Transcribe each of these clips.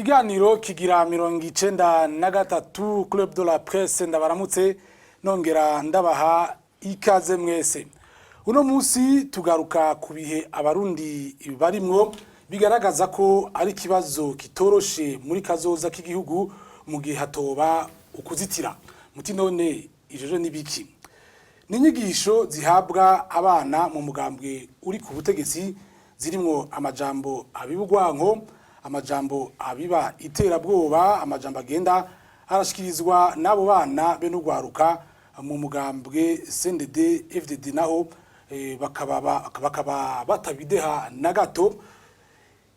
Ikiganiro kigira 93 Club de la Presse ndabaramutse nongera ndabaha ikaze mwese. Uno musi tugaruka kubihe abarundi barimwo bigaragaza ko ari kibazo kitoroshe muri kazoza k'igihugu mu gihe hatoba ukuzitira. Muti none ijojo nibiki? Ninyigisho zihabwa abana mu mugambwe uri ku butegetsi zirimwo amajambo abibugwanko, amajambo abiba iterabwoba, amajambo agenda arashikirizwa n'abo bana be n'ugwaruka mu mugambwe CNDD FDD naho bakaba batabideha na gato.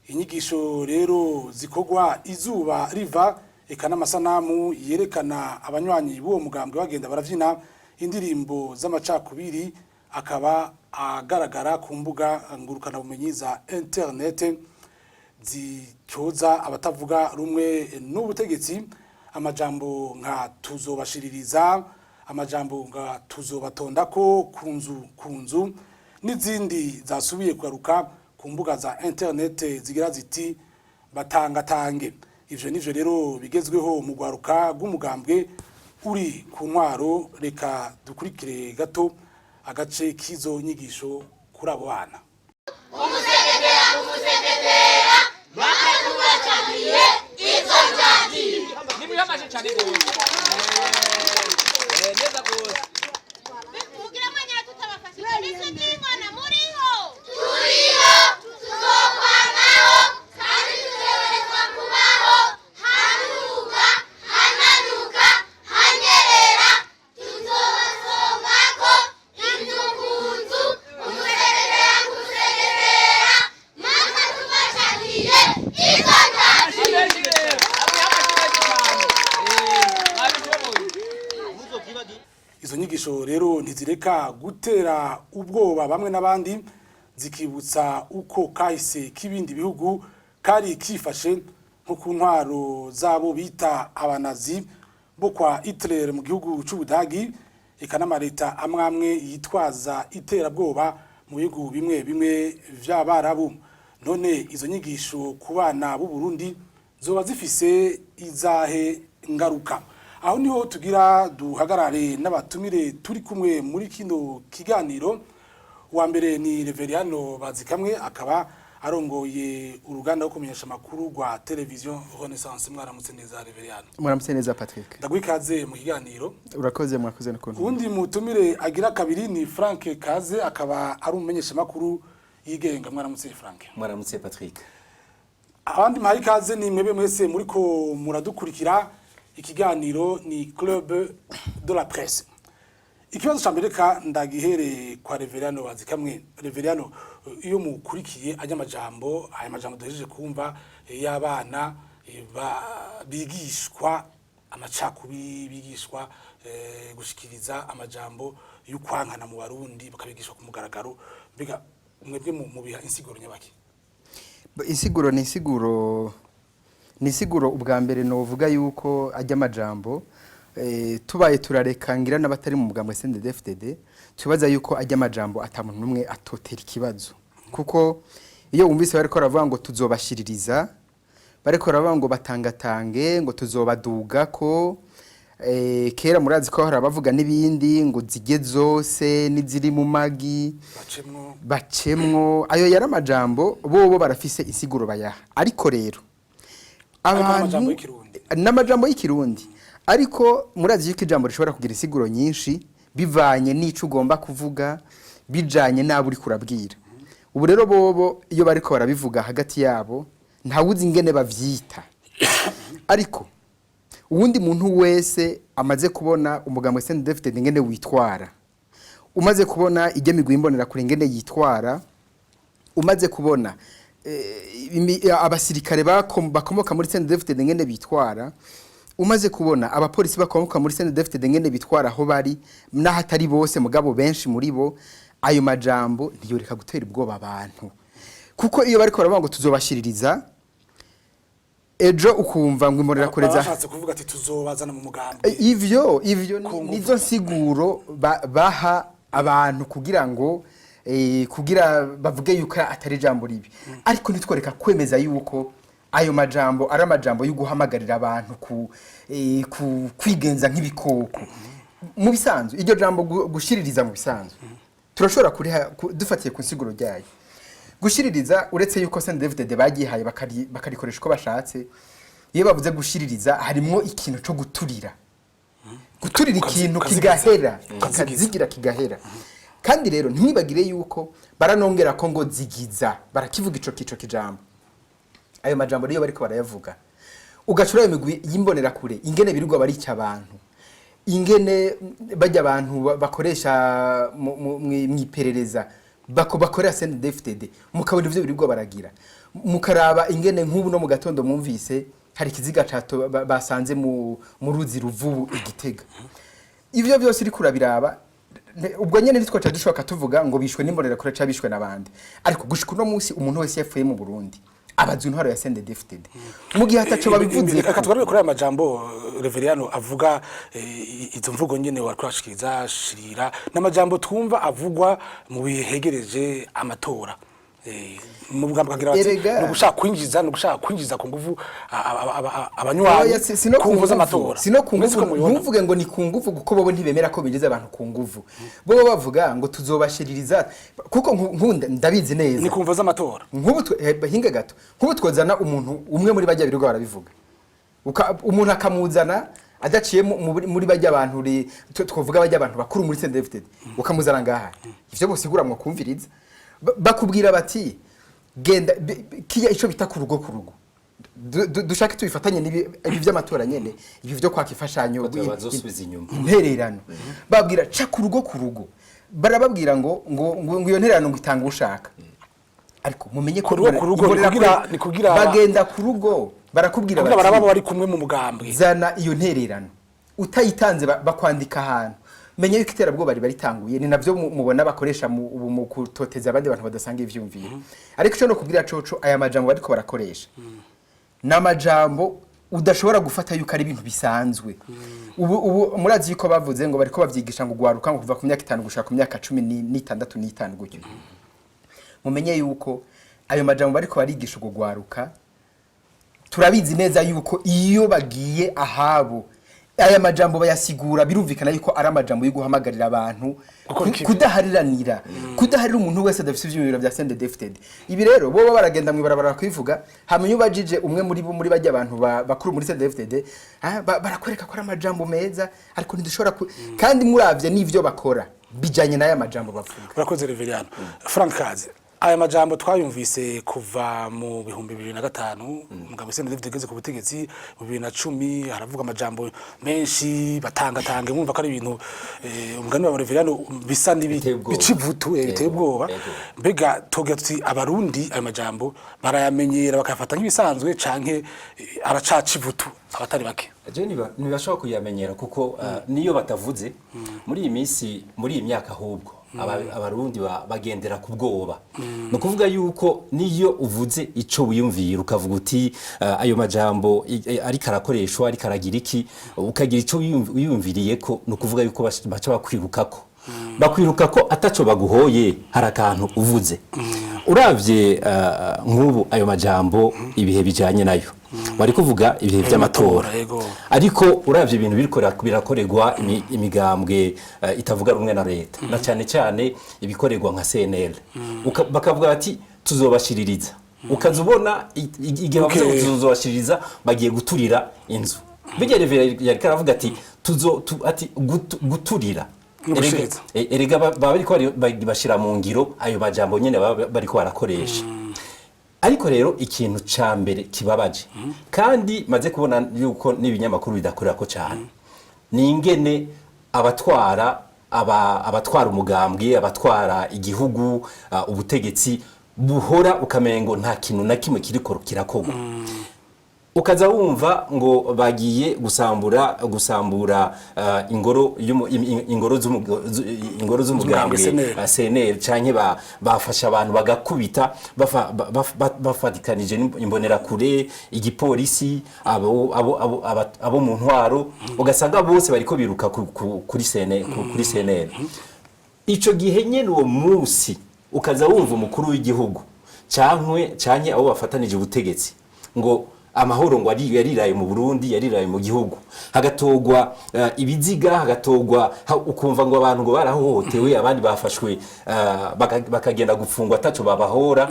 Inyigisho rero zikogwa izuba riva eka n'amasanamu yerekana abanywanyi b'uwo mugambwe bagenda baravyina indirimbo z'amacakubiri akaba agaragara ku mbuga ngurukana bumenyi za internet zicyoza abatavuga rumwe n'ubutegetsi. Amajambo nka tuzobashiririza, amajambo nka tuzobatondako kunzu n'izindi zasubiye kugaruka ku mbuga za internet zigira ziti batangatange. Ivyo nivyo rero bigezweho mu gwaruka rw'umugambwe uri ku ntwaro. Reka dukurikire gato agace kizo nyigisho kuri abo bana. Izo nyigisho rero ntizireka gutera ubwoba bamwe n'abandi, zikibutsa uko kahise k'ibindi bihugu kari kifashe nko ku ntwaro zabo bita abanazi bo kwa Hitler mu gihugu c'Ubudagi, eka n'amareta amwamwe yitwaza iterabwoba mu bihugu bimwe bimwe vy'Abarabu. None izo nyigisho ku bana b'u Burundi zoba zifise izahe ngaruka? Aho niho tugira duhagarare n'abatumire turi kumwe muri kino kiganiro. Wa mbere ni Reveriano Bazikamwe, akaba arongoye uruganda rwo kumenyesha makuru rwa television Renaissance. Mwaramutse neza Reveriano. Mwaramutse neza Patrick. Ndagwikaze mu kiganiro. Urakoze mwakoze n'ukuntu. Undi mutumire agira kabiri ni Frank Kaze, akaba ari umumenyesha makuru yigenga. Mwaramutse Frank. Mwaramutse Patrick. Abandi mpaye ikaze ni mwebe mwese muriko muradukurikira. Ikiganiro ni Club de la Presse. Ikibazo cyambereka ndagihere kwa Reveriano Bazikamwe. Reveriano, iyo mukurikiye ajya amajambo duhejeje kumva y'abana bigishwa amacakubiri, bigishwa gushikiriza amajambo y'ukwankana mu Barundi, bakabigishwa ku mugaragaro, mbega mwebwe mu biha insiguro nyabaki? Insiguro ni siguro ubwa mbere no vuga yuko ajya amajambo tubaye turareka ngira n'abatari mu mugambwe CNDD FDD tubaza yuko ajya amajambo atamuntu numwe atotera ikibazo, kuko iyo wumvise bariko baravuga ngo tuzobashiririza, bariko baravuga ngo batangatange, ngo tuzobaduga ko kera murazi ko hari abavuga n'ibindi ngo zige zose n'iziri mu magi bacemwo. Ayo yari amajambo bobo barafise insiguro bayaha, ariko rero n'amajambo y'ikirundi, ariko murazi yuko ijambo rishobora kugira insiguro nyinshi bivanye n'ico ugomba kuvuga, bijanye n'abo uri kurabwira. Ubu rero bobo iyo bariko barabivuga hagati yabo ntawuzi ingene bavyita, ariko uwundi muntu wese amaze kubona umugambwe CNDD FDD ingene witwara, umaze kubona igemigwa imbonera kure ingene yitwara, umaze kubona abasirikare bakomoka muri CNDD FDD ngene bitwara, umaze kubona abapolisi bakomoka muri CNDD FDD ngene bitwara aho bari n'ahatari bose mugabo benshi muri bo, ayo majambo ntiyoreka gutera ubwoba abantu, kuko iyo bariko baravuga ngo tuzobashiririza ejo ukumva ngo imbonera kureza bashatse kuvuga ati tuzobazana mu mugambi. Ivyo nizo nsiguro baha abantu kugira ngo kugira bavuge yuko atari jambo ribi, ariko nitworeka kwemeza yuko ayo majambo ari amajambo yo guhamagarira abantu kwigenza nk'ibikoko mu bisanzwe iryo jambo gushiririza mu bisanzwe turashobora dufatiye ku nsiguro ryayo gushiririza uretse yuko CNDD-FDD bagihaye bakarikoresha uko bashatse iyo bavuze gushiririza harimo ikintu cyo guturira ikintu kigahera kazigira kigahera kandi rero ntibagire yuko baranongera ko ngo zigiza barakivuga ico kijambo ayo majambo rero bariko barayavuga ugacura iyo migwi yimbonera kure ingene birirwa barica abantu ingene bajya abantu bakoresha mwiperereza bakorera CNDD-FDD mukabona ivyo birirwa baragira mukaraba ingene nk'ubu no mu gatondo mwumvise hari kiziga cato basanze mu ruzi ruvubu Igitega ivyo byose iri kurabiraba ubwo nyene nitwo cyadushoka tuvuga ngo bishwe n'imbonera kure cabishwe nabandi ariko gushika no munsi umuntu wese yafuye mu Burundi abazu ntwaro ya CNDD-FDD mu gihe ataco babivuze akatwara kuri amajambo Reveriyano avuga izo mvugo nyene wakwashikiriza shirira n'amajambo twumva avugwa mu bihegereje amatora mu bugamba kagira bati no gushaka kwinjiza ku nguvu abanywanyi ku nguvu z'amatora sino ku nguvu ntuvuge ngo ni ku nguvu kuko bobo ntibemera ko binjiza abantu ku nguvu bobo bavuga ngo tuzobashiririza kuko nkunda ndabizi neza ni ku nguvu z'amatora nk'ubu hinga gato nk'ubu twozana umuntu umwe muri bajya birirwa barabivuga umuntu akamuzana adaciye muri bajya abantu twovuga bajya abantu bakuru muri CNDD-FDD ukamuzana ngaha ivyo bose gura kumviriza bakubwira bati genda kiya ico bita ku rugo dushaka tubifatanye ibi by'amatora nyene ibi byo kwakifashanyo intererano babwira ca ku rugo barababwira ngo iyo ntererano ngitanga ushaka ariko mumenye ko kugira bagenda ku rugo barakubwira bati barababa bari kumwe mu mugambwe zana iyo ntererano utayitanze bakwandika ahantu menye yuko iterabwoba baritanguye ni navyo mubona bakoresha mu kutoteza abandi bantu badasanga ivyumviye ariko cyo no kubwira coco aya majambo bariko barakoresha n'amajambo udashobora gufata yuko ari ibintu bisanzwe ubu murazi yuko bavuze ngo bariko bavyigisha ngo gwaruka ngo kuva ku myaka 5 gushaka ku myaka 16 gutyo mumenye yuko ayo majambo bariko barigisha ngo gwaruka turabizi neza yuko iyo bagiye ahabo aya majambo bayasigura birumvikana yuko ari amajambo yo guhamagarira abantu kudahariranira umuntu wese adafite ivyumviro bya CNDD-FDD ibi rero bo baragenda mwibarabara kwivuga hamenye ubajije umwe muri bajya abantu bakuru muri CNDD-FDD barakwereka ko ari amajambo meza ariko ntidushobora kandi muravye n'ivyo bakora bijanye n'aya majambo bavuga urakoze Reveriyano Frank Kaze aya majambo twayumvise kuva mu 2005 mugabo CNDD-FDD geze ku butegetsi mu 2010 haravuga amajambo menshi batangatange mwumva ko ari ibintu umugani wa Reveriyano bisa n'ibicivutu biteye ubwoba mbega toga tuti abarundi aya majambo barayamenyera bakafata nk'ibisanzwe canke aracacivutu abatari bake ntibashobora kuyamenyera kuko niyo batavuze muri iyi minsi muri iyi myaka ahubwo abarundi bagendera ku bwoba no kuvuga yuko niyo uvuze ico wiyumvira ukavuga uti ayo majambo ari karakoreshwa ari karagira iki ukagira ico wiyumviriye ko no kuvuga yuko baca bakwiruka ko ataco baguhoye harakantu uvuze uravye nk'ubu ayo majambo ibihe bijanye nayo bari kuvuga ibihe by'amatora ariko uravye ibintu birakorerwa imigambwe itavuga rumwe na leta na cyane ibikorerwa nka CNL bakavuga bati tuzobashiririza ukazubona igihe bavuze tuzobashiririza bagiye guturira inzu bigere yari karavuga ati guturira erega bariko bashira mu ngiro ayo majambo nyene bariko barakoresha ariko rero ikintu ca mbere kibabaje kandi maze kubona yuko n'ibinyamakuru bidakorera ko cyane ni ingene abatwara umugambwe abatwara igihugu ubutegetsi buhora ukamengo nta kintu na kimwe kiriko kirakogwa ukaza wumva ngo bagiye gusambura ingoro z'umugambwe CNL canke bafasha abantu bagakubita bafatikanije imbonera kure igipolisi abo mu ntwaro ugasanga bose bariko biruka kuri CNL ico gihe nyene uwo munsi ukaza wumva umukuru w'igihugu canke abo bafatanije ubutegetsi ngo amahoro ngo yariraye mu Burundi yariraye mu gihugu hagatogwa ibiziga hagatogwa ukumva ngo abantu ngo barahohotewe abandi bafashwe bakagenda gufungwa ataco babahora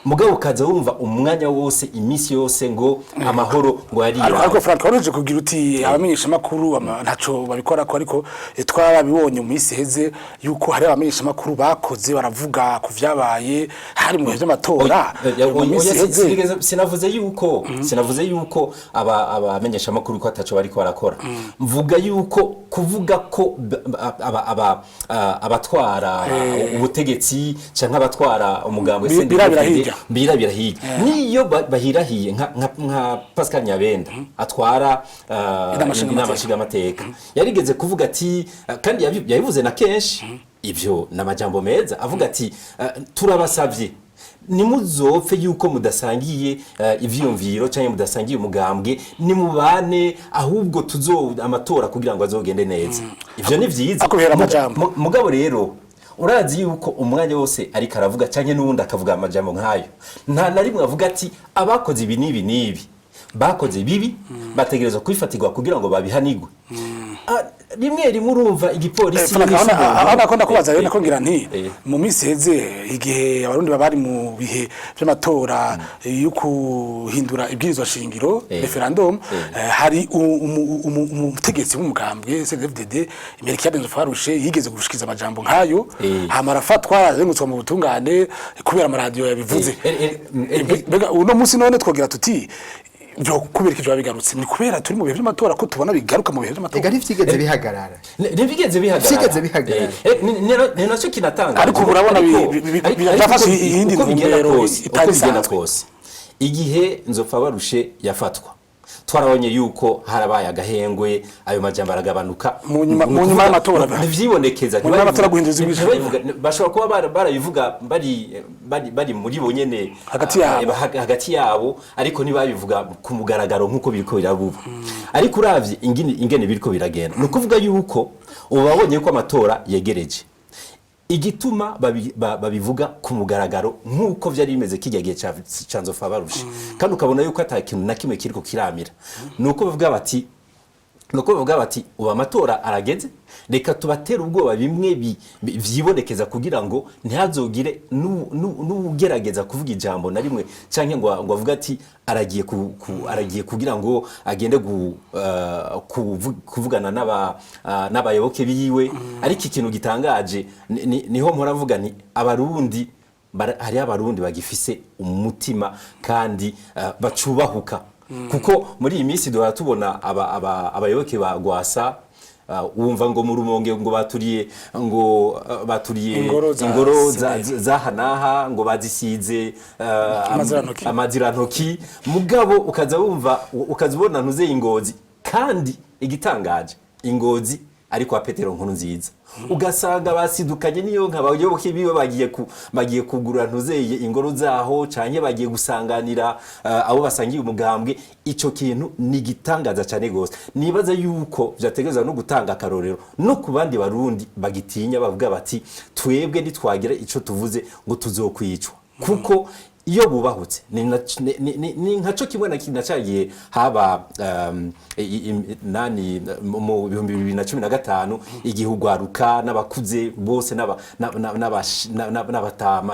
mugabo kaza wumva umwanya wose imisi yose ngo amahoro ngo yariraye ariko Frank waje kugira uti abamenyesha makuru ntaco babikora ko ariko twarabibonye mu misi heze yuko hari abamenyesha makuru bakoze baravuga ku vyabaye hari mu vy'amatora sinavuze yuko abamenyesha makuru ko ataco bariko barakora mvuga yuko kuvuga ko abatwara ubutegetsi canke abatwara umugambwe birabirahiye niyo bahirahiye nka Pascal Nyabenda atwara inamashiga amateka yarigeze kuvuga ati kandi yabivuze na kenshi ivyo namajambo meza avuga ati turabasavye nimuzopfe yuko mudasangiye ivyumviro cyane mudasangiye umugambwe nimubane ahubwo amatora kugira ngo azogende neza ivyo ni vyiza mugabo rero urazi yuko umwanya wose ari karavuga cyane n'ubundi akavuga amajambo nkayo nta na rimwe avuga ati abakoze ibi nibi bakoze bibi bategerezwa kwifatirwa kugira ngo babihanigwe rimwe urumva igipolisi abana kubaza rero nakongira nti mu misi heze igihe abarundi babari mu bihe by'amatora y'ukuhindura ibwirizwa shingiro referendum hari umutegetsi w'umugambwe CNDD Melchior Nzofarushe yigeze gushikiza amajambo nkayo hamara fatwa azengutswa mu butungane kubera amaradio yabivuze bega uno musi none twogira tuti byo kubera kijwa bigarutse ni kubera turi mu bihe by'amatora ko tubona bigaruka mu bihe by'amatora ega nifigeze bihagarara ni nacyo kinatanga ariko urabona byafashe iyindi ntumbero itarisanzwe igihe Nzofabarushe yafatwa twarabonye yuko harabaye agahengwe ayo majambo aragabanuka mu nyuma y'amatora ntivyibonekeza bashobora kuba barabivuga bari muri bonyene hagati yabo ariko ntibabivuga ku mugaragaro nk'uko biriko birabuba ariko uravye ingene biriko biragenda no kuvuga yuko ubabonye ko amatora yegereje igituma babivuga ku mugaragaro nk'uko vyari bimeze kijyagiye ca Nzofabarushe kandi ukabona yuko atakintu na kimwe kiriko kiramira nuko bavuga bati uba amatora arageze reka tubatera ubwoba bimwe vyibonekeza kugira ngo ntihazogire n'ugerageza kuvuga ijambo na rimwe canke ngo avuga ati aragiye kugira ngo agende kuvugana n'abayoboke biwe ariko ikintu gitangaje niho mpora mvuga ni abarundi hari abarundi bagifise umutima kandi bacubahuka kuko muri iyi minsi duhora tubona abayoboke ba Gwasa wumva ngo mu Rumonge ngo baturiye ingoro zahanaha ngo bazisize amazirantoki mugabo ukazibona ntuze Ingozi kandi igitangaje Ingozi ariko wa Petero Nkurunziza ugasanga basidukanye niyo nk'abayoboke biwe bagiye kugura ntuzeye ingoro zaho canke bagiye gusanganira abo basangiye umugambwe ico kintu ni gitangaza cyane gose nibaza yuko vyategeza no gutanga akarorero no kubandi barundi bagitinya bavuga bati twebwe nitwagira ico tuvuze ngo tuzokwicwa kuko iyo bubahutse ni nkaco kimwe na kinacagiye haba mu 2015 igihugwaruka n'abakuze bose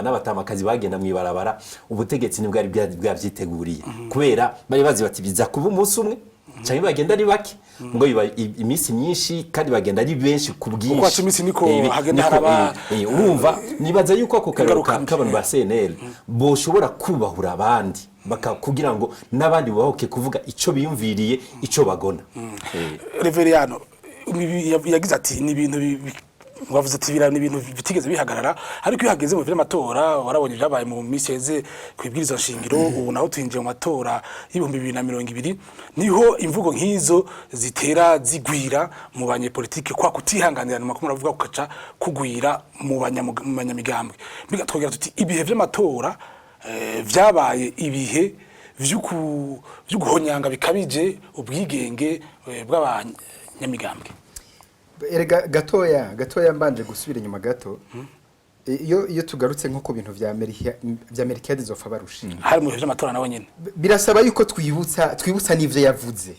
n'abatamakazi bagenda mwibarabara ubutegetsi ni bwari bwavyiteguriye kubera bari bazi bati biza kuba umunsi umwe cyane bagenda ari bake ngo biba imisi myinshi kandi bagenda ari benshi kubwinshi uko imisi niko hagenda haraba urumva nibaza yuko ako karuka k'abantu ba CNL boshobora kubahura abandi kugira ngo n'abandi bahoke kuvuga ico biyumviriye ico bagona Reveriano yagize ati ni ibintu wavuze ati birana ibintu bitigeze bihagarara ariko iyo hageze mu vy'amatora warabonye byabaye mu miseze kwibwiriza shingiro ubu naho twinjiye mu matora y'ibihumbi 2020 niho imvugo nk'izo zitera zigwira mu banyepolitike kwa kutihanganira numa ko muravuga kukaca kugwira mu banyamigambwe bigatwogera tuti ibihe vy'amatora vyabaye ibihe vy'uguhonyanga bikabije ubwigenge bw'abanyamigambwe erega gatoya mbanje gusubira inyuma gato iyo tugarutse nko ku bintu vya Amerika yazofa barusha hari mu bihe by'amatora nawe nyene birasaba yuko twibutsa n'ivyo yavuze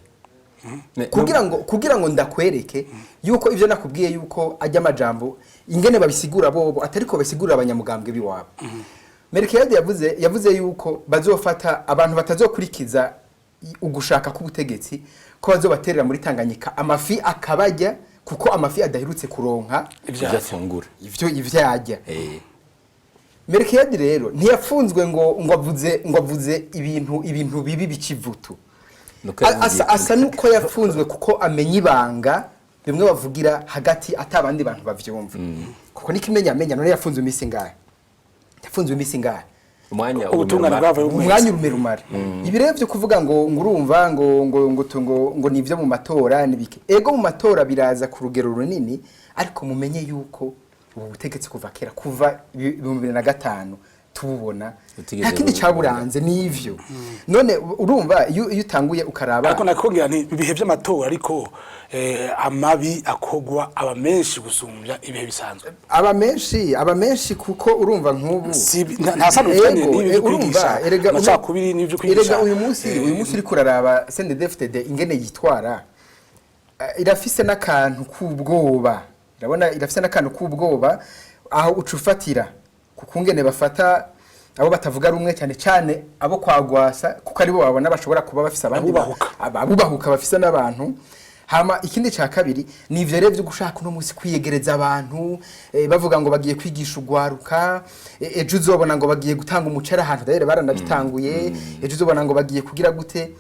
kugira ngo ndakwereke yuko ivyo nakubwiye yuko ajya amajambo ingene babisigura bobo atariko basigurira abanyamugambwe biwabo. Merkel yavuze yuko bazofata abantu batazokurikiza ugushaka k'ubutegetsi ko bazobaterera muri Tanganyika amafi akabajya kuko amafi adaherutse kuronka ivyafungura ivyajya. Merkel rero ntiyafunzwe ngo avuze ibintu bibi bikivutu. Asa nuko yafunzwe kuko amenya ibanga bimwe bavugira hagati atabandi bantu bavyumva. Kuko nikimenya none yafunzwe imisi ngahe. Umwanya urumerumare. Ibi rero byo kuvuga ngo urumva ngo nivyo mu matora nibike. Ego mu matora biraza ku rugero runini ariko mumenye yuko ubu butegetsi kuva kera kuva 2005 tububona nta kindi cyaburanze n'ivyo. None urumva iyo utanguye ukaraba ariko nakongera nti ibihe by'amatora ariko amabi akogwa aba menshi gusumbya ibihe bisanzwe aba menshi kuko urumva nk'ubu nta sanutanye n'ibyo kwigisha macakubiri n'ibyo kwigisha. Erega uyu munsi uri kuraraba CNDD-FDD ingene yitwara irafise n'akantu k'ubwoba. Urabona irafise n'akantu k'ubwoba aho ucufatira kukungene bafata abo batavuga rumwe cyane abo kwagwasa kuko aribo babona bashobora kuba bafise abandi abubahuka bafise n'abantu. Hama ikindi cya kabiri ni ivyo rero byo gushaka no munsi kwiyegereza abantu bavuga ngo bagiye kwigisha ugwaruka ejo uzobona ngo bagiye gutanga umucera ahantu dare baranabitanguye ejo uzobona ngo bagiye kugira gute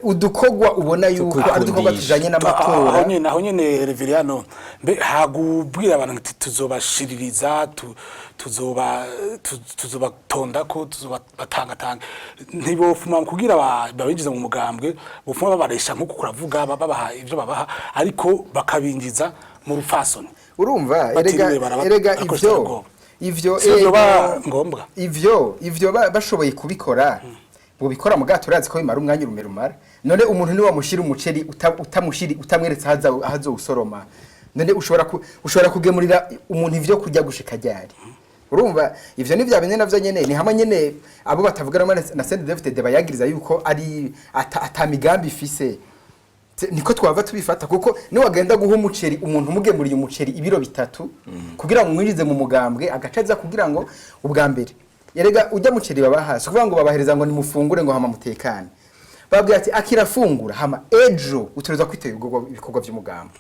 udukogwa ubona yuko adukogwa tujanye n'amatora aho nyene Reveriano mbe hagubwira abantu ati tuzobashiririza tuzobatonda ko tuzobatanga ntibofuma kugira babinjiza mu mugambwe bofuma babaresha nkuko kuravuga babaha ivyo babaha ariko bakabinjiza mu rufasoni. Urumva erega ivyo bashoboye kubikora bubikora mu gato urazi ko bimara umwanya urumerumara. None umuntu ni wamushira umuceri utamweretse hazo usoroma. None ushobora kugemurira umuntu ivyo kujya gushika ryari. Urumva ivyo ni vya bene navyo nyene ni hamwe nyene abo batavuga na CNDD-FDD bayagiriza yuko ari atamigambi ifise. Niko twava tubifata kuko ni wagenda guha umuceri umuntu umugemuriye umuceri ibiro bitatu kugira ngo mwirize mu mugambwe agacaza kugira ngo ubwa mbere yerega ujya muceri babahasi kuvuga ngo babahereza ngo nimufungure ngo hama mutekane babwiye ati akirafungura hama ejo utureza kwiteye ibikorwa by'umugambwe.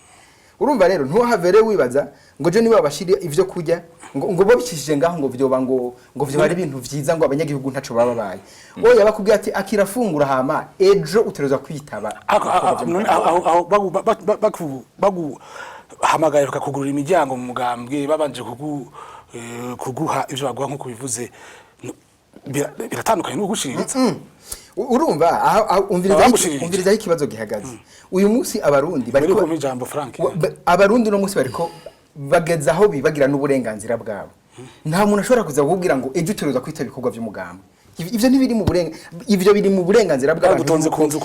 Urumva rero ntuhavere wibaza ngo je niba babashiriye ivyo kujya ngo bo bikishije ngaho ngo vyoba ngo vyo bari ibintu vyiza ngo abanyagihugu ntaco baba baye. Oya bakubwiye ati akirafungura hama ejo utureza kwitaba aho baguhamagaye bakakugurira imiryango mu mugambwe babanje kuguha ivyo baguha nko kubivuze biratandukanye n'ugushiritsa. Urumva aho umviriza ikibazo gihagaze uyu munsi abarundi bariko mu ijambo Frank abarundi no munsi bariko bageza aho bibagira n'uburenganzira bwabo. Nta muntu ashobora kuza kukubwira ngo ejo uteruza kwita ibikorwa by'umugambwe. Ivyo ntibiri mu ivyo biri mu burenganzira bw'abantu gutonze kunzu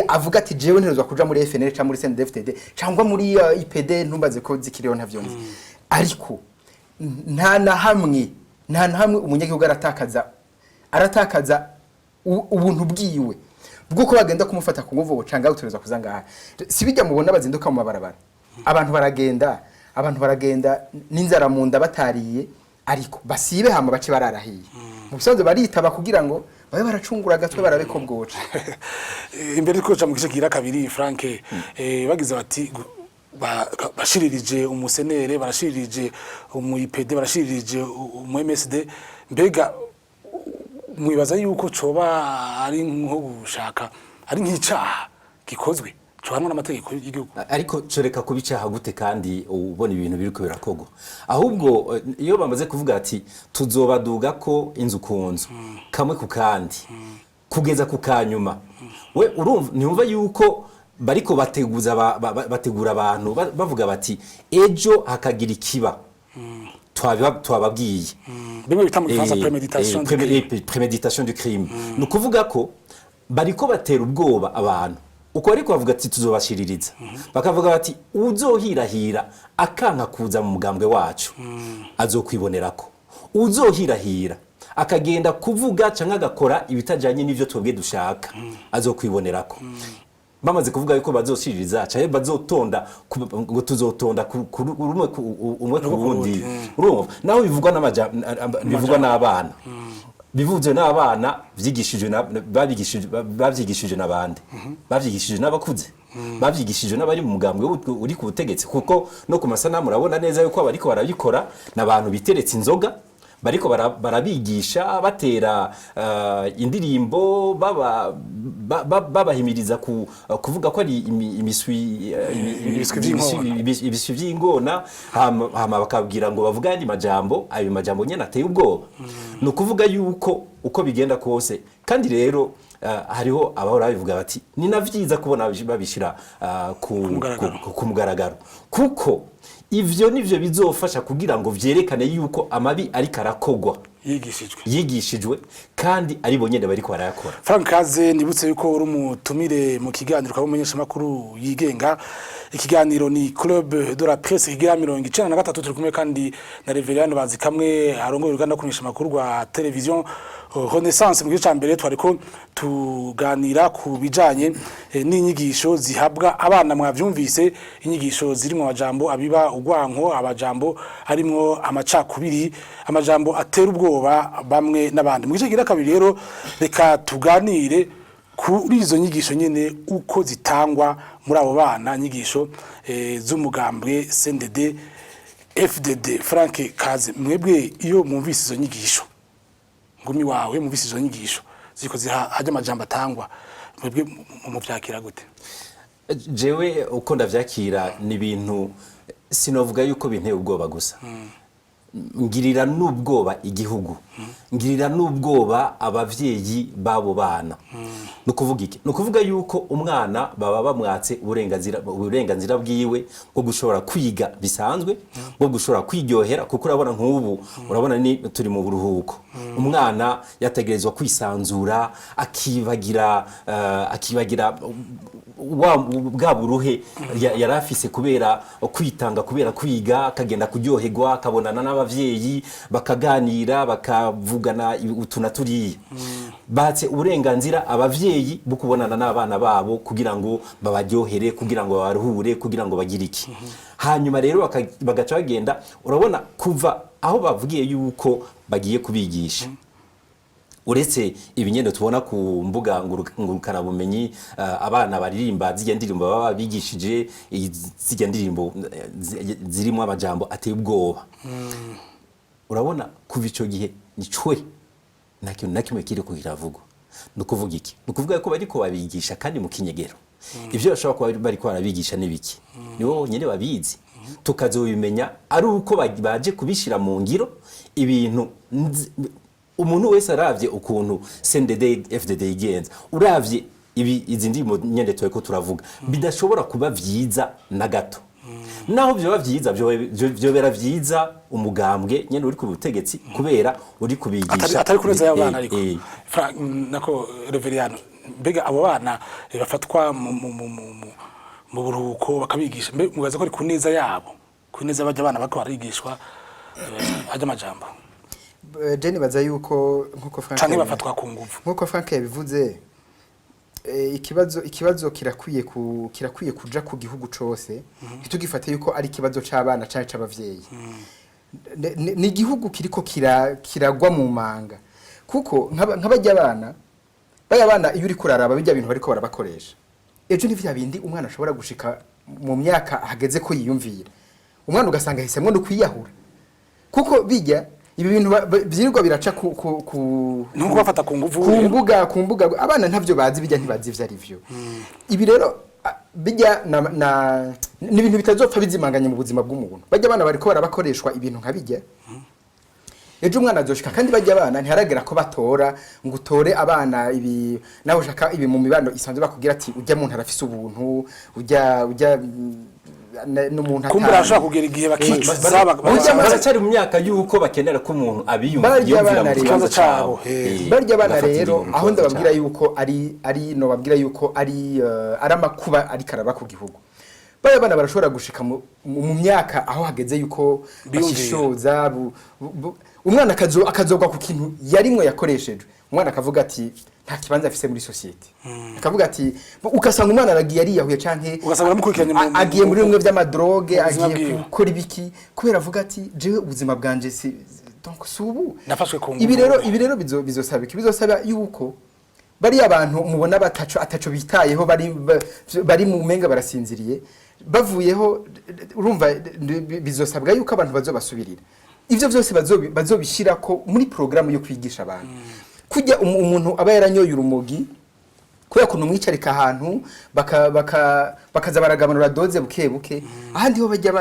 avuga ati jewe nteruzwa kuja muri FNL cyangwa muri CNDD-FDD cyangwa muri IPD ntumbaze ko zikiriyo ntavyonzi. Ariko nta na hamwe umunyagihugu aratakaza ubuntu bwiwe bwuko bagenda kumufata ku nguvu bucanga utureza kuza ngaha. Sibijya mubona bazinduka mu mabarabara abantu baragenda n'inzara mu nda batariye ariko basibe hama bace bararahiye mu bisanzwe baritaba kugira ngo babe baracungura gatwe barabe ko bwoca. Imbere ko ca mu gice gira kabiri Frank bagize bati bashiririje umusenere barashiririje umuyipede barashiririje umMSD mbega mwibaza yuko coba ari nko gushaka ari nk'icaha gikozwe cohanwa n'amategeko y'igihugu ariko coreka kubicaha gute kandi ubona ibintu biriko birakogwa ahubwo iyo bamaze kuvuga ati tuzobaduga ko inzu kunzu kamwe ku kandi kugeza ku kanyuma we urumva niumva yuko bariko bategura abantu bavuga bati ejo hakagira ikiba twababwiye bimwe bita mu Faransa préméditation du crime no kuvuga ko bariko batera ubwoba abantu uko ariko bavuga ati tuzobashiririza bakavuga bati uzohirahira akanka kuza mu mugambwe wacu azokwibonerako uzohirahira akagenda kuvuga canke agakora ibitajanye n'ivyo twebwe dushaka azokwibonerako bamaze kuvuga yuko bazoshiririza caye bazotonda ngo tuzotonda umwe ku wundi urumva naho bivugwa n'abana bivuze n'abana vyigishijwe bavyigishije n'abandi bavyigishije n'abakuze bavyigishije n'abari mu mugambwe uri ku butegetsi kuko no ku masanamu urabona neza yuko abariko barabikora n'abantu biteretse inzoga bariko barabigisha batera indirimbo babahimiriza kuvuga ko ari ibiswi vy'ingona hama bakabwira ngo bavuga andi majambo ayo majambo nyene ateye ubwoba no kuvuga yuko uko bigenda kose kandi rero hariho abahora bivuga bati ni navyiza kubona babishira ku mugaragaro kuko ivyo nivyo bizofasha kugira ngo vyerekane yuko amabi ari karakogwa yigishijwe kandi ari bonyene bariko barayakora. Frank Kaze nibutse yuko uri umutumire mu kiganiro kabumenyesha makuru yigenga ikiganiro ni Club de la Presse kigira 93 turi kumwe kandi na Reverend Bazikamwe arongoye uruganda kumenyesha makuru rwa television Renaissance mu gice cyambere twariko tuganira ku bijanye n'inyigisho zihabwa abana mwavyumvise inyigisho ziri mu majambo abiba ugwanko abajambo arimwo amacakubiri amajambo atera ubwoba bamwe n'abandi mu gice gira kabiri rero reka tuganire kuri izo nyigisho nyene uko zitangwa muri abo bana nyigisho z'umugambwe CNDD FDD. Frank Kaze mwebwe iyo mwumvise izo nyigisho ngumi wawe mwumvise izo nyigisho ziko haje amajambo atangwa mwebwe mu vyakira gute? Jewe uko ndavyakira ni ibintu sinovuga yuko binteye ubwoba gusa ngirira n'ubwoba igihugu ngirira n'ubwoba abavyeyi babo bana no kuvuga iki no kuvuga yuko umwana baba bamwatse uburenganzira bwiwe bwo gushobora kwiga bisanzwe bwo gushobora kwiryohera kuko urabona nk'ubu urabona ni turi mu buruhuko umwana yategerezwa kwisanzura akibagira bwa buruhe yarafise kubera kwitanga kubera kwiga akagenda kuryoherwa akabonana n'abavyeyi bakaganira bakavugana utuna turiye batse uburenganzira abavyeyi bwo kubonana n'abana babo kugira ngo babaryohere kugira ngo baruhure kugira ngo bagire iki hanyuma rero bagaca bagenda urabona kuva aho bavugiye yuko bagiye kubigisha uretse ibinyendo tubona ku mbuga ngurukana bumenyi abana baririmba zijya ndirimbo baba bigishije zijya ndirimbo zirimo amajambo ateye ubwoba urabona kuva ico gihe nicwe nakimwe kiri ko kiravuga no kuvuga iki no kuvuga ko bariko babigisha kandi mu kinyegero ivyo bashobora kuba bariko barabigisha nibiki nibo nyene babizi tukazobimenya ari uko baje kubishira mu ngiro ibintu umuntu wese aravye ukuntu CNDD FDD igenza uravye izi ndimo nyende tweko turavuga bidashobora kuba vyiza na gato naho byo bavyiza byo bera vyiza umugambwe nyene uri ku butegetsi kubera uri kubigisha atari kuneza y'abana ariko nako Reverend mbega abo bana bafatwa mu buruhuko bakabigisha mbe mugaza ko ari kuneza yabo kuneza bajya abana bako barigishwa ajya amajambo Jenny baza yuko nkuko Frank canke bafatwa ku nguvu nkuko Frank yabivuze ikibazo kirakwiye kuja ku gihugu cose kitugifate yuko ari kibazo c'abana canke c'abavyeyi ni igihugu kiriko kiragwa mu manga kuko nk'abajya abana iyo uri kuraraba bijya bintu bariko barabakoresha ejo ni vya bindi umwana ashobora gushika mu myaka hageze ko yiyumvira umwana ugasanga hisemwe no kwiyahura kuko bijya ibi bintu byirirwa biraca nuko bafata ku nguvu ku mbuga abana ntavyo bazi bijya ntibazi ivyo ari vyo ibi rero bijya ni ibintu bitazopfa bizimanganye mu buzima bw'umuntu bajya abana bariko barabakoreshwa ibintu nka bijya ejo umwana azoshika kandi bajya abana ntiharagera ko batora ngo utore abana ibi naho ushaka ibi mu mibano isanzwe bakubwira ati ujya mu ntara afise ubuntu ujya n'umuntu kumbura ashaka kugera igihe bakiza baracyari mu myaka yuko bakenera ko umuntu abiyumvira mu kibazo cyabo barya abana rero aho ndababwira yuko ari no babwira yuko ari amakuba ari karaba ku gihugu baya bana barashobora gushika mu myaka aho hageze yuko bashishoza umwana akazogwa ku kintu yarimwe yakoreshejwe umwana akavuga ati nta kibanza afise muri societe akavuga ati ukasanga umwana aragiye ariyahuye canke ugasanga aramukurikiranye agiye muri bimwe by'amadroge agiye gukora ibiki kubera avuga ati jewe ubuzima bwanje si donc subu nafashwe ku ibi rero bizosaba yuko bari abantu mubona ataco bitayeho bari mu menga barasinziriye bavuyeho urumva bizosabwa yuko abantu bazobasubirira ivyo byose bazobishira ko muri programu yo kwigisha abantu kujya umuntu aba yaranyoye urumogi kuya kuntu mwicarika ahantu bakaza baragabanura doze buke ahandi ho bajya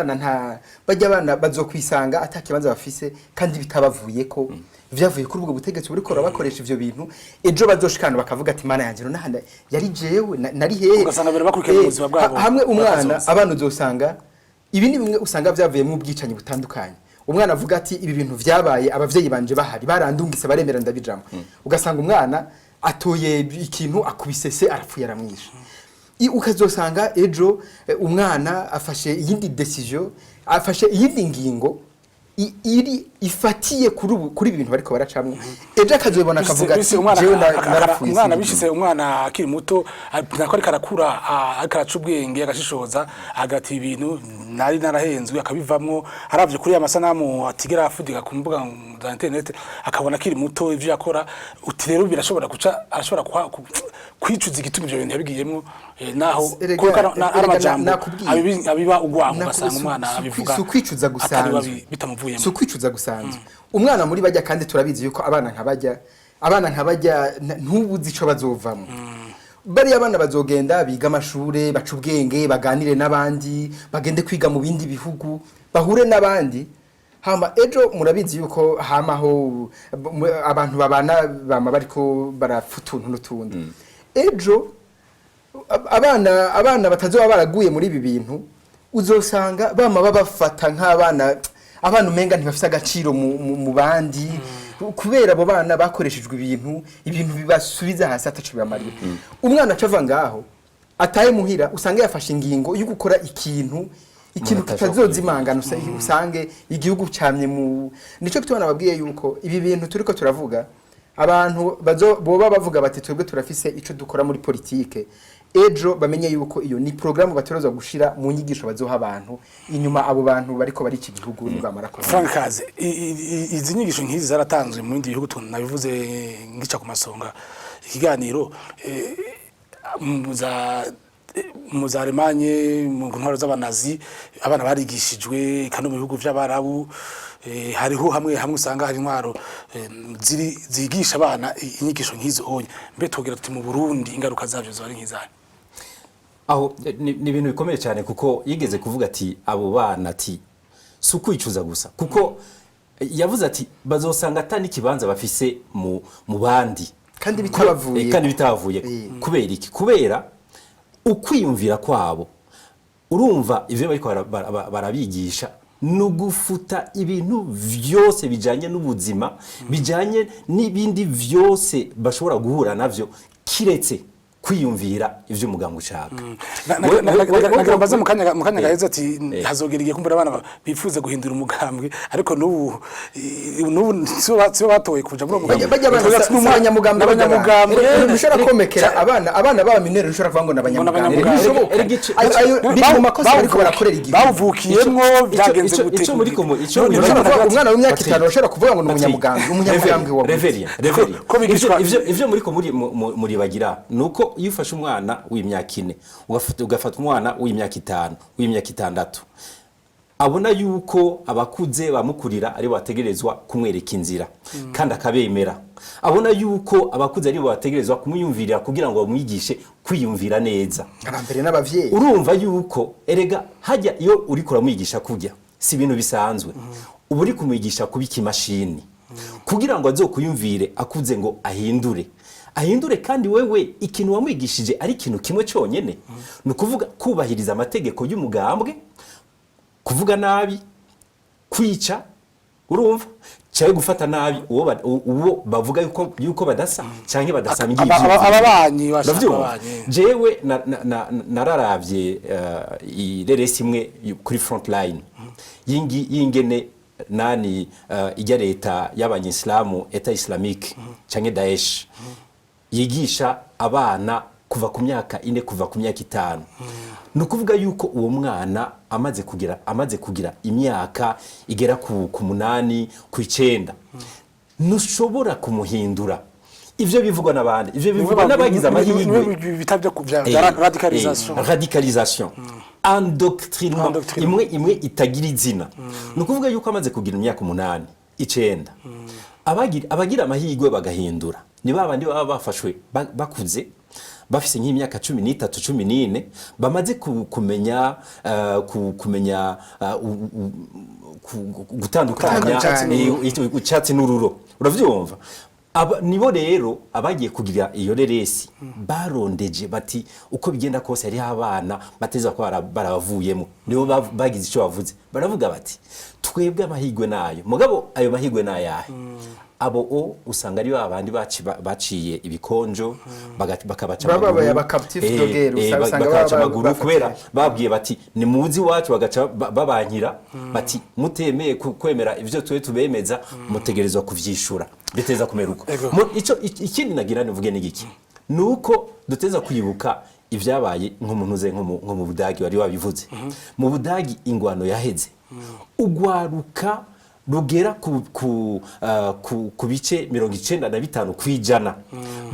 abana bazokwisanga atakibanza bafise kandi bitabavuye ko vyavuye kuri ubwo butegetsi buri ko bakoresha ivyo bintu ejo bazoshikana bakavuga ati mana yanje nahanda yari jewe nari hehe ugasanga bere bakurikirana ubuzima bwabo hamwe umwana abana uzosanga ibi ni bimwe usanga vyavuye mu bwicanyi butandukanye umwana avuga ati ibi bintu vyabaye abavyeyi banje bahari barandungise baremera ndabijamo ugasanga umwana atoye ikintu akubisese arapfuye aramwisha ukazosanga ejo umwana afashe iyindi decision afashe iyindi ngingo iri ifatiye kuri ibintu bariko baracamwe ejo akazobona akavuga ati jewe narapfuye umwana bishise umwana akiri muto nako ari karakura akaraca ubwenge agashishoza agati ibintu nari narahenzwe akabivamwo haravye kuri amasanamu atigera afudika ku mbuga za internet akabona akiri muto ivyo yakora uti rero birashobora guca arashobora kwicuza igituma ivyo bintu yabigiyemwo naho kuko amajambo abiba ugwango ugasanga umwana abivuga sukwicuza gusanzwe sukwicuza gusanzwe umwana muri bajya kandi turabizi yuko abana nkabajya ntubuzi ico bazovamo bari abana bazogenda biga amashure baca ubwenge baganire n'abandi bagende kwiga mu bindi bihugu bahure n'abandi hama ejo murabizi yuko hamaho abantu babana bariko barafutuntu n'utundi ejo abana batazoba baraguye muri ibi bintu uzosanga babafata nk'abana umenga ntibafite agaciro mu bandi kubera abo bana bakoreshejwe ibintu bibasubiza hasi atacu bibamarira umwana acava ngaho ataye muhira usanga yafashe ingingo yo gukora ikintu kitazozimangana usange igihugu cyamye nico kitubona babwiye yuko ibi bintu turiko turavuga abantu boba bavuga bati twebwe turafise ico dukora muri politike ejo bamenye yuko iyo ni programu bateroza gushira mu nyigisho bazoha abantu inyuma abo bantu bariko bari iki gihugu nibamara ko Frankaze izi nyigisho nkizi zaratanzwe mu bindi bihugu tunabivuze ngica ku masonga ikiganiro muza Alemanye mu ntwaro z'abanazi abana barigishijwe kandi mu bihugu by'abarabu hariho hamwe usanga hari intwaro zigisha abana inyigisho nkizo onye mbe tugira tuti mu Burundi ingaruka zavyo zari nkizane aho ni ibintu bikomeye cyane kuko yigeze kuvuga ati abo bana ati sukwicuza gusa kuko yavuze ati bazosanga atani kibanza bafise mu bandi kandi bitavuye kubera iki kubera ukwiyumvira kwabo urumva ivyo bariko barabigisha nugufuta ibintu vyose bijanye n'ubuzima bijanye n'ibindi vyose bashobora guhura navyo kiretse kwiyumvira ivyo muganga ushaka nagambaza mu kanya gaheza ati hazogera igihe kumbura abana bifuza guhindura umugambwe ariko n'ubu so batoye kuja muri umugambwe n'abanyamugambwe bishobora komekera abana baba minere bishobora kuvuga ngo n'abanyamugambwe biri mu makosa ariko barakorera igihe bawuvukiyemwo byagenze gute ico muri umwana w'imyaka 5 bashobora kuvuga ngo n'umunyamugambwe wa Reveria ivyo muri ko muri bagira nuko iyo ufashe umwana w'imyaka 4 ugafata umwana w'imyaka 5 w'imyaka 6 abona yuko abakuze bamukurira ari bategerezwa kumwereka inzira kandi akabemera abona yuko abakuze ari bategerezwa kumuyumvirira kugira ngo bamwigishe kwiyumvira neza abambere n'abavyeyi urumva yuko erega hajya iyo uri kuramwigisha kujya si ibintu bisanzwe ubu uri kumwigisha kubika imashini kugira ngo azokuyumvire akuze ngo ahindure kandi wewe ikintu wamwigishije ari ikintu kimwe cyonyene nukuvuga kubahiriza amategeko y'umugambwe kuvuga nabi kwica urumva cyaye gufata nabi uwo bavuga yuko badasa canke badasambye ababanyi jewe nararavye ireresi imwe kuri front line yingene nani ijya leta y'abanyisilamu eta islamique canke Daesh yigisha abana kuva ku myaka 4 kuva ku myaka 5 nukuvuga yuko uwo mwana amaze kugira imyaka igera ku 8 ku 9 nushobora kumuhindura ivyo bivugwa n'abandi ivyo bivugwa n'abagize amahirwe bitabye ku bya radicalisation endoctrinement imwe itagira izina nukuvuga yuko amaze kugira imyaka 8 9 abagira amahirwe bagahindura ni babandi baba bafashwe bakuze bafise nk'imyaka 13 14 bamaze kumenya gutandukanya icyatsi n'ururo uravyumva nibo rero abagiye kugira iyo reresi barondeje bati uko bigenda kose ari abana bateza ko baravuyemo nibo bagize icyo bavuze baravuga bati twebwe amahirwe nayo mugabo ayo mahirwe nayahe abo usanga ari babandi baciye ibikonjo bakabaca amaguru kubera babwiye bati ni muzi wacu bagaca babankira bati mutemeye kwemera ivyo twe tubemeza mutegerezwa kuvyishura biteza kumeruko ikindi nagira nivuge n'igiki nuko duteza kwibuka ivyabaye nk'umuntu uze nko mu Budagi wari wabivuze mu Budagi ingwano yaheze ugwaruka rugera ku bice 95% kwijana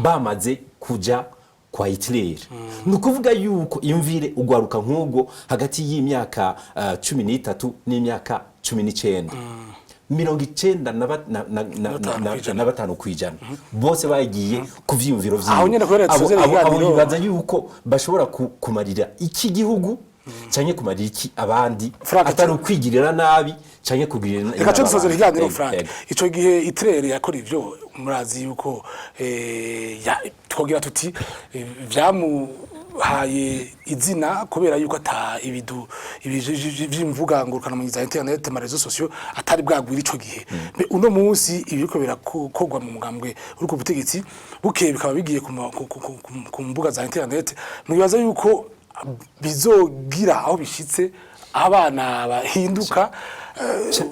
bamaze kuja kwa Hitler nukuvuga yuko imvire ugwaruka nk'ubwo hagati y'imyaka 13 n'imyaka 19 95% kwijana bose bagiye kuvyumviro abo bibaza yuko bashobora kumarira iki gihugu cyane kumarira iki abandi atari ukwigirira nabi cyane kugirira reka cyo dusoze ikiganiro Frank ico gihe Hitler yakora ivyo murazi yuko twogira tuti vyamuhaye izina kubera yuko ata ibidu vyimvuga ngurukana mu za internet ma réseaux sociaux atari bwagwira ico gihe uno munsi ibiriko birakogwa mu mugambwe uri ku butegetsi bukeye bikaba bigiye ku mbuga za internet mwibaza yuko bizogira aho bishitse abana bahinduka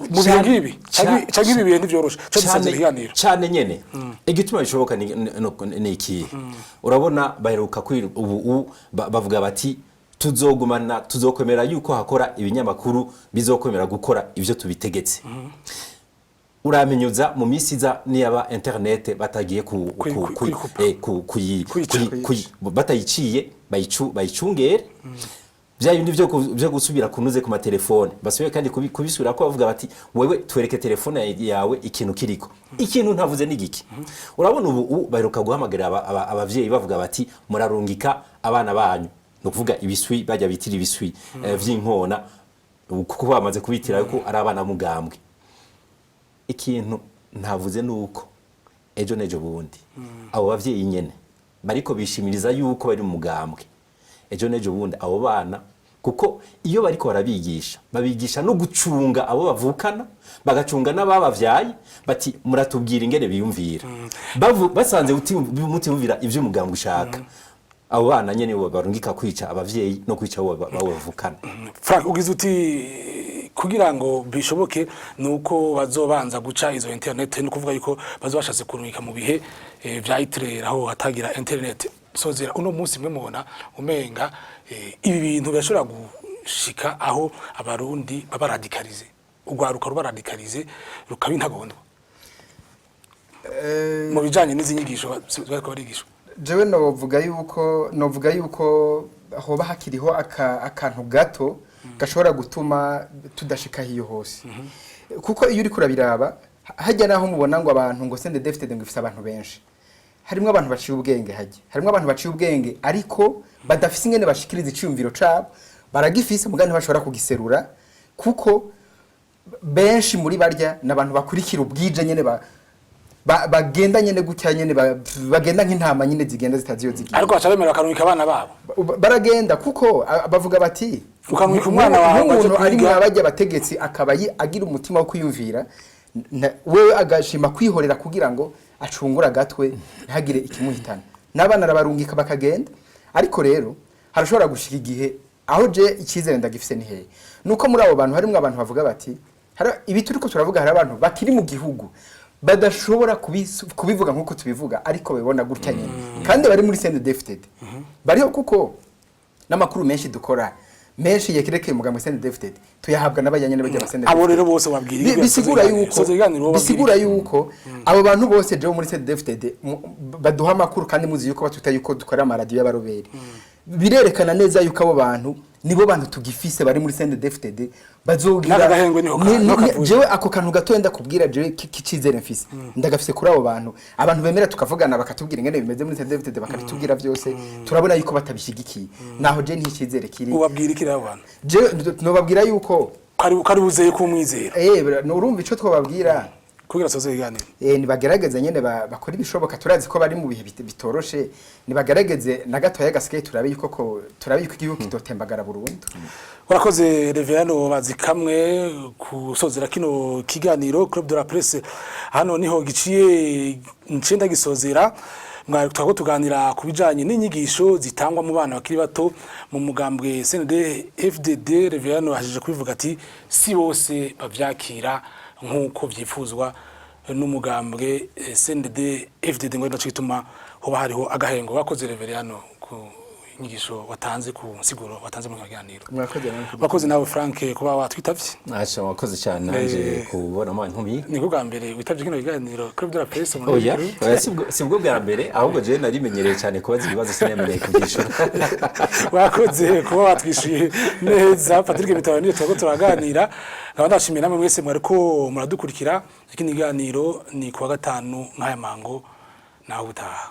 mu bihe ngibi cyangwa ibi bihe ntivyoroshe cyo dusanze ikiganiro cyane nyene igituma bishoboka ni iki urabona baheruka ubu bavuga bati tuzokwemera yuko hakora ibinyamakuru bizokwemera gukora ivyo tubitegetse uramenyuza mu misi za niyaba internet batagiye batayiciye bayicungere bya bindi byo gusubira kunuze ku matelefone basubiye kandi kubisura ko bavuga bati wewe twereke telefone yawe ikintu kiriko ikintu ntavuze n'igiki urabona ubu baheruka guhamagara abavyeyi bavuga bati murarungika abana banyu no kuvuga ibiswi bajya bitira ibiswi vy'inkona kuko bamaze kubitira yuko ari abana mugambwe ikintu ntavuze nuko ejo nejo bundi abo bavyeyi nyene bariko bishimiriza yuko bari mu mugambwe ejo nejo bundi abo bana kuko iyo bariko barabigisha babigisha no gucunga abo bavukana bagacunga n'ababavyaye bati muratubwira ingene biyumvira basanze mutimvira ivyo mugambwe ushaka abo bana nyene barungika kwica abavyeyi no kwica abo bavukana Frank ugize uti kugira ngo bishoboke nuko bazobanza guca izo internet no kuvuga yuko bazobashatse kurungika mu bihe vya Hitler aho hatagira internet sozera uno munsi mwe mubona umenga ibi bintu birashobora gushika aho abarundi baba radicalize ugwaruka ruba radicalize rukabintagondwa mu bijanye n'izinyigisho bariko barigisha jewe novuga yuko hoba hakiriho akantu gato gashobora gutuma tudashika hiyo hose kuko iyo uri kurabiraba hajya naho mubona ngo abantu ngo CNDD-FDD ngo ifise abantu benshi harimo abantu baciye ubwenge harimo abantu baciye ubwenge ariko badafise ingene bashikiriza iciyumviro cabo baragifise mugani bashobora kugiserura kuko benshi muri barya nabantu bakurikira ubwije nyene bagenda nyene gutya nyene bagenda nk'intama nyene zigenda zitaziyo zigiye ariko bacabemera bakarungika abana babo baragenda kuko bavuga bati ukamwika umwana wawe umuntu ari mu abajya bategetsi akaba agira umutima wo kwiyumvira wewe agashima kwihorera kugira ngo acungura gatwe ntagire ikimuhitana n'abana arabarungika bakagenda ariko rero harashobora gushika igihe aho je ikizere ndagifise ni hehe nuko muri abo bantu harimo abantu bavuga bati ibi turiko turavuga hari abantu bakiri mu gihugu badashobora kubivuga nk'uko tubivuga ariko babibona gutya nyine kandi bari muri CNDD-FDD bariho kuko n'amakuru menshi dukora menshi yekerekeye umugambwe CNDD-FDD tuyahabwa n'abajyanye n'abajya CNDD-FDD abo rero bose babwira bisigura yuko abo bantu bose je muri CNDD-FDD baduha amakuru kandi muzi yuko batuta yuko dukora amaradiyo y'abaroberi birerekana neza yuko abo bantu nibo bantu tugifise bari muri CNDD-FDD bazogira jewe ako kantu gatoye ndakubwira jewe kicizere mfise ndagafise kuri abo bantu bemera tukavugana bakatubwira ingene bimeze muri CNDD-FDD bakabitubwira byose turabona yuko batabishigikiye naho je nticizere kiri ubabwira ikira abo bantu jewe nobabwira yuko kari buzeye ko umwizera urumva ico twobabwira kugira soze iganira nibagerageze nyene bakora ibishoboka turazi ko bari mu bihe bitoroshe nibagerageze na gatoya gasigaye turabe yuko igihugu kitotembagara burundu urakoze Reverano Bazikamwe kusozera kino kiganiro Club de la Presse hano niho giciye ncenda gisozera mwari twako tuganira kubijanye n'inyigisho zitangwa mu bana bakiri bato mu mugambwe CNDD-FDD Reverano hajije kubivuga ati si bose bavyakira nkuko vyifuzwa n'umugambwe CNDD-FDD ngo ndaco gituma hoba hariho agahengo bakoze Reverano ku inyigisho watanze ku nsiguro watanze mu kiganiro mwakoze nawe Frank kuba watwitavye acha wakoze cyane nanje kubona mu nkumi ni kuga mbere witavye kino kiganiro Club de la Presse mu sibwo bwa mbere ahubwo je narimenyereye cyane kubaza ibibazo sinemereye kugisho wakoze kuba watwishuye neza Patrick Mitaba niyo twako turaganira nkaba ndashimiye namwe mwese mwariko muradukurikira ikindi kiganiro ni kuwa gatanu nk'aya mango naho utaha